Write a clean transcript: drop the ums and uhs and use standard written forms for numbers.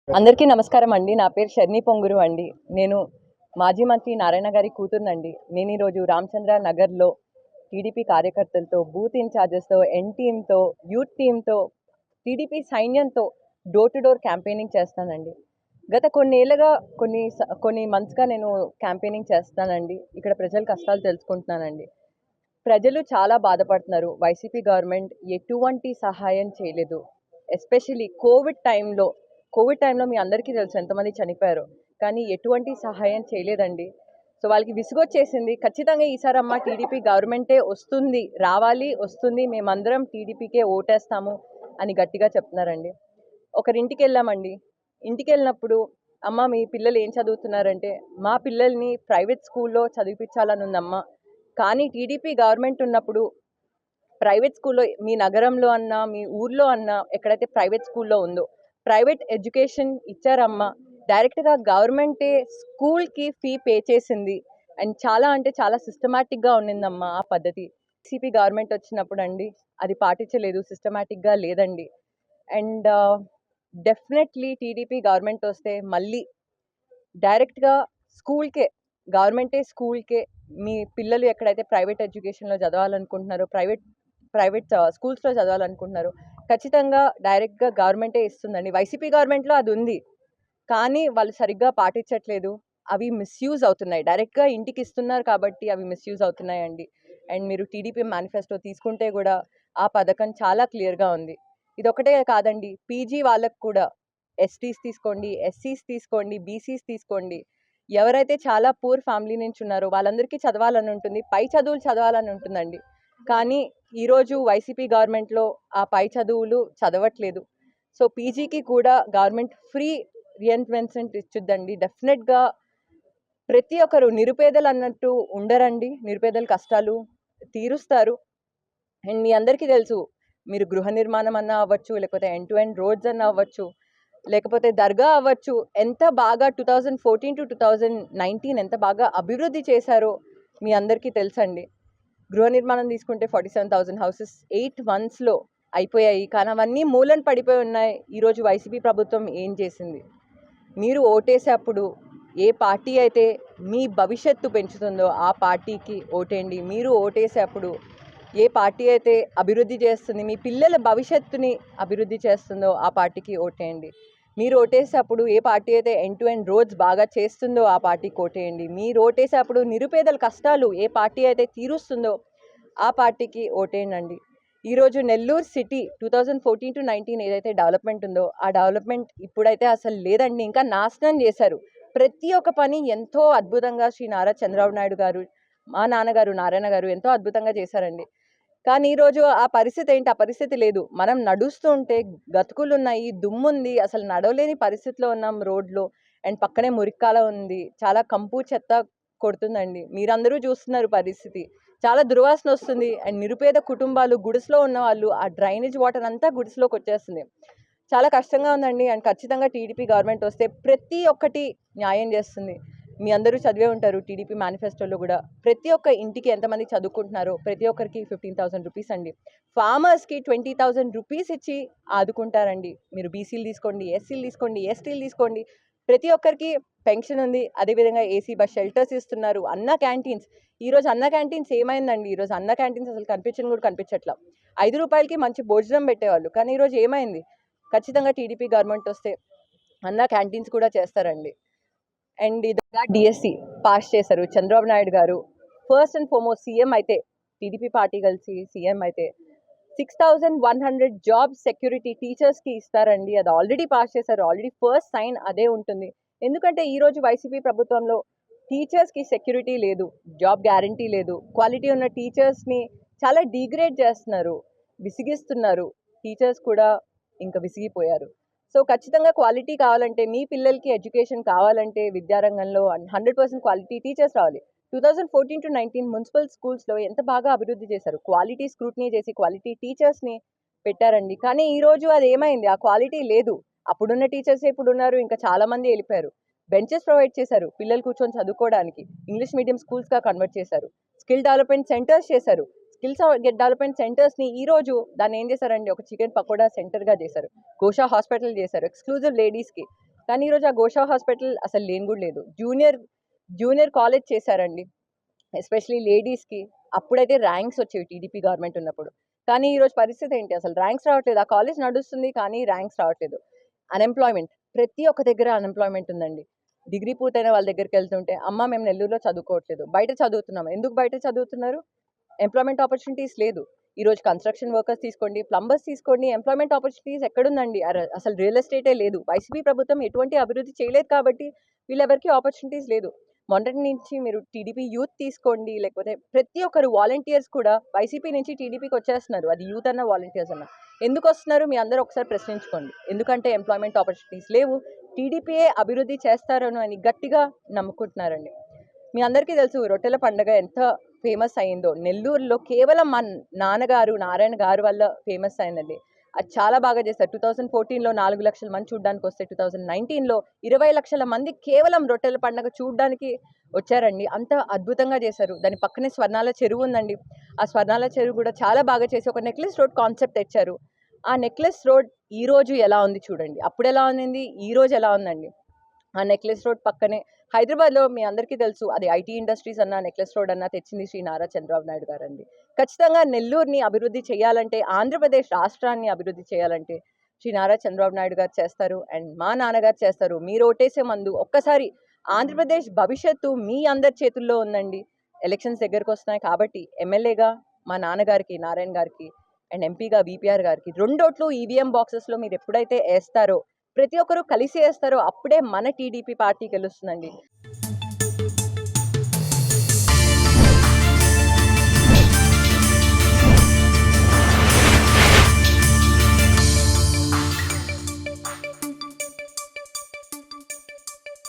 అందరికీ నమస్కారం అండి. నా పేరు షర్ని పొంగురు అండి. నేను మాజీ మంత్రి నారాయణ గారి కూతురునండి. నేను ఈరోజు రామచంద్ర నగర్‌లో టీడీపీ కార్యకర్తలతో, బూత్ ఇన్ఛార్జెస్‌తో, ఎన్ టీమ్‌తో, యూత్ టీమ్‌తో, టీడీపీ సైన్యంతో డోర్ టు డోర్ క్యాంపెయినింగ్ చేస్తానండి. గత కొన్నేళ్లుగా కొన్ని మంత్స్‌గా నేను క్యాంపెయినింగ్ చేస్తున్నానండి. ఇక్కడ ప్రజల కష్టాలు తెలుసుకుంటున్నానండి. ప్రజలు చాలా బాధపడుతున్నారు. వైసీపీ గవర్నమెంట్ ఎటువంటి సహాయం చేయలేదు. ఎస్పెషల్లీ కోవిడ్ టైంలో మీ అందరికీ తెలుసు ఎంతమంది చనిపోయారో. కానీ ఎటువంటి సహాయం చేయలేదండి. సో వాళ్ళకి విసుగొచ్చేసింది. ఖచ్చితంగా ఈసారమ్మ టీడీపీ గవర్నమెంటే వస్తుంది, రావాలి, వస్తుంది, మేమందరం టీడీపీకే ఓటేస్తాము అని గట్టిగా చెప్తున్నారండి. ఒకరింటికి వెళ్ళామండి. ఇంటికెళ్ళినప్పుడు అమ్మ మీ పిల్లలు ఏం చదువుతున్నారంటే, మా పిల్లల్ని ప్రైవేట్ స్కూల్లో చదివిపించాలని ఉందమ్మ. కానీ టీడీపీ గవర్నమెంట్ ఉన్నప్పుడు ప్రైవేట్ స్కూల్లో మీ నగరంలో అన్నా, మీ ఊర్లో అన్నా ఎక్కడైతే ప్రైవేట్ స్కూల్లో ఉందో ప్రైవేట్ ఎడ్యుకేషన్ ఇచ్చారమ్మా. డైరెక్ట్‌గా గవర్నమెంటే స్కూల్‌కి ఫీ పే చేసింది. అండ్ చాలా అంటే చాలా సిస్టమాటిక్‌గా ఉండిందమ్మా ఆ పద్ధతి. వైసీపీ గవర్నమెంట్ వచ్చినప్పుడు అండి అది పాటించలేదు. సిస్టమాటిక్‌గా లేదండి. అండ్ డెఫినెట్లీ టీడీపీ గవర్నమెంట్ వస్తే మళ్ళీ డైరెక్ట్‌గా స్కూల్‌కే, స్కూల్‌కే మీ పిల్లలు ఎక్కడైతే ప్రైవేట్ ఎడ్యుకేషన్‌లో చదవాలనుకుంటున్నారో, ప్రైవేట్ స్కూల్స్‌లో చదవాలనుకుంటున్నారో ఖచ్చితంగా డైరెక్ట్‌గా గవర్నమెంటే ఇస్తుందండి. వైసీపీ గవర్నమెంట్‌లో అది ఉంది. కానీ వాళ్ళు సరిగ్గా పాటించట్లేదు. అవి మిస్‌యూజ్ అవుతున్నాయి. డైరెక్ట్‌గా ఇంటికి ఇస్తున్నారు కాబట్టి అవి మిస్‌యూజ్ అవుతున్నాయండి. అండ్ మీరు టీడీపీ మేనిఫెస్టో తీసుకుంటే కూడా ఆ పథకం చాలా క్లియర్‌గా ఉంది. ఇదొక్కటే కాదండి. పీజీ వాళ్ళకి కూడా ఎస్టీస్ తీసుకోండి, ఎస్సీస్ తీసుకోండి, బీసీస్ తీసుకోండి. ఎవరైతే చాలా పూర్ ఫ్యామిలీ నుంచి ఉన్నారో వాళ్ళందరికీ చదవాలని ఉంటుంది. పై చదువులు చదవాలని ఉంటుందండి. కానీ ఈరోజు వైసీపీ గవర్నమెంట్‌లో ఆ పై చదువులు చదవట్లేదు. సో పీజీకి కూడా గవర్నమెంట్ ఫ్రీ రీఎంబర్స్‌మెంట్ ఇచ్చుద్దండి. డెఫినెట్‌గా ప్రతి ఒక్కరు నిరుపేదలు అన్నట్టు ఉండరండి. నిరుపేదల కష్టాలు తీరుస్తారు. అండ్ మీ అందరికీ తెలుసు, మీరు గృహ నిర్మాణం అన్నా అవ్వచ్చు, లేకపోతే ఎండ్ టు ఎండ్ రోడ్స్ అన్నా అవ్వచ్చు, లేకపోతే దర్గా అవ్వచ్చు, ఎంత బాగా 2014-2019 ఎంత బాగా అభివృద్ధి చేశారో మీ అందరికీ తెలుసండి. గృహ నిర్మాణం తీసుకుంటే 47,000 హౌసెస్ 8 మంత్స్‌లో అయిపోయాయి. కానీ అవన్నీ మూలన పడిపోయి ఉన్నాయి. ఈరోజు వైసీపీ ప్రభుత్వం ఏం చేసింది? మీరు ఓటేసేప్పుడు ఏ పార్టీ అయితే మీ భవిష్యత్తు పెంచుతుందో ఆ పార్టీకి ఓటేయండి. మీరు ఓటేసేప్పుడు ఏ పార్టీ అయితే అభివృద్ధి చేస్తుంది, మీ పిల్లల భవిష్యత్తుని అభివృద్ధి చేస్తుందో ఆ పార్టీకి ఓటేయండి. మీరు ఓటేసేప్పుడు ఏ పార్టీ అయితే ఎండ్ టు ఎండ్ రోడ్స్ బాగా చేస్తుందో ఆ పార్టీకి ఓటేయండి. మీరు ఓటేసేప్పుడు నిరుపేదల కష్టాలు ఏ పార్టీ అయితే తీరుస్తుందో ఆ పార్టీకి ఓటేయండి. ఈరోజు నెల్లూరు సిటీ 2014-19 ఏదైతే డెవలప్మెంట్ ఉందో ఆ డెవలప్మెంట్ ఇప్పుడైతే అసలు లేదండి. ఇంకా నాశనం చేశారు. ప్రతి ఒక్క పని ఎంతో అద్భుతంగా శ్రీ నారా చంద్రబాబు నాయుడు గారు, మా నాన్నగారు నారాయణ గారు ఎంతో అద్భుతంగా చేశారండి. కానీ ఈరోజు ఆ పరిస్థితి ఏంటి? ఆ పరిస్థితి లేదు. మనం నడుస్తూ ఉంటే గతుకులున్నాయి, దుమ్ముంది, అసలు నడవలేని పరిస్థితిలో ఉన్నాం రోడ్‌లో. అండ్ పక్కనే మురిక్కాల ఉంది. చాలా కంపు చెత్త కొడుతుందండి. మీరందరూ చూస్తున్నారు పరిస్థితి. చాలా దుర్వాసన వస్తుంది. అండ్ నిరుపేద కుటుంబాలు, గుడిసెలో ఉన్నవాళ్ళు ఆ డ్రైనేజ్ వాటర్ అంతా గుడిసెలోకి వచ్చేస్తుంది. చాలా కష్టంగా ఉందండి. అండ్ ఖచ్చితంగా టీడీపీ గవర్నమెంట్ వస్తే ప్రతి ఒక్కటి న్యాయం చేస్తుంది. మీ అందరూ చదివే ఉంటారు టీడీపీ మేనిఫెస్టోలో కూడా. ప్రతి ఒక్క ఇంటికి ఎంతమంది చదువుకుంటున్నారో ప్రతి ఒక్కరికి 15,000 రూపీస్ అండి. ఫార్మర్స్‌కి 20,000 రూపీస్ ఇచ్చి ఆదుకుంటారండి. మీరు బీసీలు తీసుకోండి, ఎస్సీలు తీసుకోండి, ఎస్టీలు తీసుకోండి. ప్రతి ఒక్కరికి పెన్షన్ ఉంది. అదేవిధంగా ఏసీ బస్ షెల్టర్స్ ఇస్తున్నారు. అన్న క్యాంటీన్స్. ఈరోజు అన్న క్యాంటీన్స్ ఏమైందండి? ఈరోజు అన్న క్యాంటీన్స్ అసలు కనిపించను కూడా కనిపించట్ల. ₹5కి మంచి భోజనం పెట్టేవాళ్ళు. కానీ ఈరోజు ఏమైంది? ఖచ్చితంగా టీడీపీ గవర్నమెంట్ వస్తే అన్న క్యాంటీన్స్ కూడా చేస్తారండి. అండ్ ఇదిగా డిఎస్సి పాస్ చేశారు చంద్రబాబు నాయుడు గారు. ఫస్ట్ అండ్ ఫార్మోస్ట్ సీఎం అయితే, టీడీపీ పార్టీ కలిసి సీఎం అయితే 6,100 జాబ్ సెక్యూరిటీ టీచర్స్కి ఇస్తారండి. అది ఆల్రెడీ పాస్ చేశారు. ఆల్రెడీ ఫస్ట్ సైన్ అదే ఉంటుంది. ఎందుకంటే ఈరోజు వైసీపీ ప్రభుత్వంలో టీచర్స్కి సెక్యూరిటీ లేదు, జాబ్ గ్యారంటీ లేదు. క్వాలిటీ ఉన్న టీచర్స్ని చాలా డిగ్రేడ్ చేస్తున్నారు, విసిగిస్తున్నారు. టీచర్స్ కూడా ఇంకా విసిగిపోయారు. సో ఖచ్చితంగా క్వాలిటీ కావాలంటే, మీ పిల్లలకి ఎడ్యుకేషన్ కావాలంటే విద్యారంగంలో 100% క్వాలిటీ టీచర్స్ రావాలి. 2014-19 మున్సిపల్ స్కూల్స్‌లో ఎంత బాగా అభివృద్ధి చేశారు. క్వాలిటీ స్క్రూటినీ చేసి క్వాలిటీ టీచర్స్‌ని పెట్టారండి. కానీ ఈరోజు అది ఏమైంది? ఆ క్వాలిటీ లేదు. అప్పుడున్న టీచర్సే ఇప్పుడున్నారు. ఇంకా చాలామంది వెళ్ళిపోయారు. బెంచెస్ ప్రొవైడ్ చేశారు పిల్లలు కూర్చొని చదువుకోవడానికి. ఇంగ్లీష్ మీడియం స్కూల్స్‌గా కన్వర్ట్ చేశారు. స్కిల్ డెవలప్‌మెంట్ సెంటర్స్ చేశారు. డెవలప్‌మెంట్ సెంటర్స్‌ని ఈరోజు దాన్ని ఏం చేశారండి? ఒక చికెన్ పకోడా సెంటర్‌గా చేశారు. గోషా హాస్పిటల్ చేశారు ఎక్స్క్లూజివ్ లేడీస్‌కి. కానీ ఈరోజు ఆ గోషా హాస్పిటల్ అసలు లేని కూడా లేదు. జూనియర్ కాలేజ్ చేశారండి, ఎస్పెషలీ లేడీస్కి. అప్పుడైతే ర్యాంక్స్ వచ్చేవి టీడీపీ గవర్నమెంట్ ఉన్నప్పుడు. కానీ ఈరోజు పరిస్థితి ఏంటి, అసలు ర్యాంక్స్ రావట్లేదు. ఆ కాలేజ్ నడుస్తుంది కానీ ర్యాంక్స్ రావట్లేదు. అన్ఎంప్లాయ్మెంట్, ప్రతి ఒక్క దగ్గర అన్ఎంప్లాయ్మెంట్ ఉందండి. డిగ్రీ పూర్తయిన వాళ్ళ దగ్గరికి వెళ్తుంటే, అమ్మ మేము నెల్లూరులో చదువుకోవట్లేదు, బయట చదువుతున్నాం. ఎందుకు బయట చదువుతున్నారు? ఎంప్లాయ్మెంట్ ఆపర్చునిటీస్ లేదు. ఈరోజు కన్స్ట్రక్షన్ వర్కర్స్ తీసుకోండి, ప్లంబర్స్ తీసుకోండి, ఎంప్లాయ్మెంట్ ఆపర్చునిటీస్ ఎక్కడుందండి? అసలు రియల్ ఎస్టేటే లేదు. వైసీపీ ప్రభుత్వం ఎటువంటి అభివృద్ధి చేయలేదు కాబట్టి వీళ్ళెవరికి ఆపర్చునిటీస్ లేదు. మొన్నటి నుంచి మీరు టీడీపీ యూత్ తీసుకోండి, లేకపోతే ప్రతి ఒక్కరు వాలంటీర్స్ కూడా వైసీపీ నుంచి టీడీపీకి వచ్చేస్తున్నారు. అది యూత్ అన్న వాలంటీర్స్ అన్న. ఎందుకు వస్తున్నారు? మీ అందరూ ఒకసారి ప్రశ్నించుకోండి. ఎందుకంటే ఎంప్లాయ్మెంట్ ఆపర్చునిటీస్ లేవు. టీడీపీయే అభివృద్ధి చేస్తారని అని గట్టిగా నమ్ముకుంటున్నారండి. మీ అందరికీ తెలుసు రొట్టెల పండుగ ఎంత ఫేమస్ అయిందో. నెల్లూరులో కేవలం మా నాన్నగారు నారాయణ గారు వల్ల ఫేమస్ అయిందండి. అది చాలా బాగా చేస్తారు. 2014లో 4 లక్షల మంది చూడడానికి వస్తే 2019లో 20 లక్షల మంది కేవలం రొట్టెల పండుగ చూడడానికి వచ్చారండి. అంత అద్భుతంగా చేశారు. దాని పక్కనే స్వర్ణాల చెరువు ఉందండి. ఆ స్వర్ణాల చెరువు కూడా చాలా బాగా చేసి ఒక నెక్లెస్ రోడ్ కాన్సెప్ట్ తెచ్చారు. ఆ నెక్లెస్ రోడ్ ఈ రోజు ఎలా ఉంది చూడండి. అప్పుడు ఎలా ఉంది, ఈ రోజు ఎలా ఉందండి. ఆ నెక్లెస్ రోడ్ పక్కనే హైదరాబాద్లో మీ అందరికీ తెలుసు, అది ఐటీ ఇండస్ట్రీస్ అన్న నెక్లెస్ రోడ్ అన్న తెచ్చింది శ్రీ నారా చంద్రబాబు నాయుడు గారండి. ఖచ్చితంగా నెల్లూరుని అభివృద్ధి చేయాలంటే, ఆంధ్రప్రదేశ్ రాష్ట్రాన్ని అభివృద్ధి చేయాలంటే శ్రీ నారా చంద్రబాబు నాయుడు గారు చేస్తారు అండ్ మా నాన్నగారు చేస్తారు. మీరు ఓటేసే ముందు ఒక్కసారి ఆంధ్రప్రదేశ్ భవిష్యత్తు మీ అందరి చేతుల్లో ఉందండి. ఎలక్షన్స్ దగ్గరకు వస్తున్నాయి కాబట్టి ఎమ్మెల్యేగా మా నాన్నగారికి నారాయణ గారికి అండ్ ఎంపీగా బీపీఆర్ గారికి 2 ఓట్లు ఈవీఎం బాక్సెస్లో మీరు ఎప్పుడైతే వేస్తారో, ప్రతి ఒక్కరూ కలిసి వేస్తారో, అప్పుడే మన టీడీపీ పార్టీ గెలుస్తుందండి.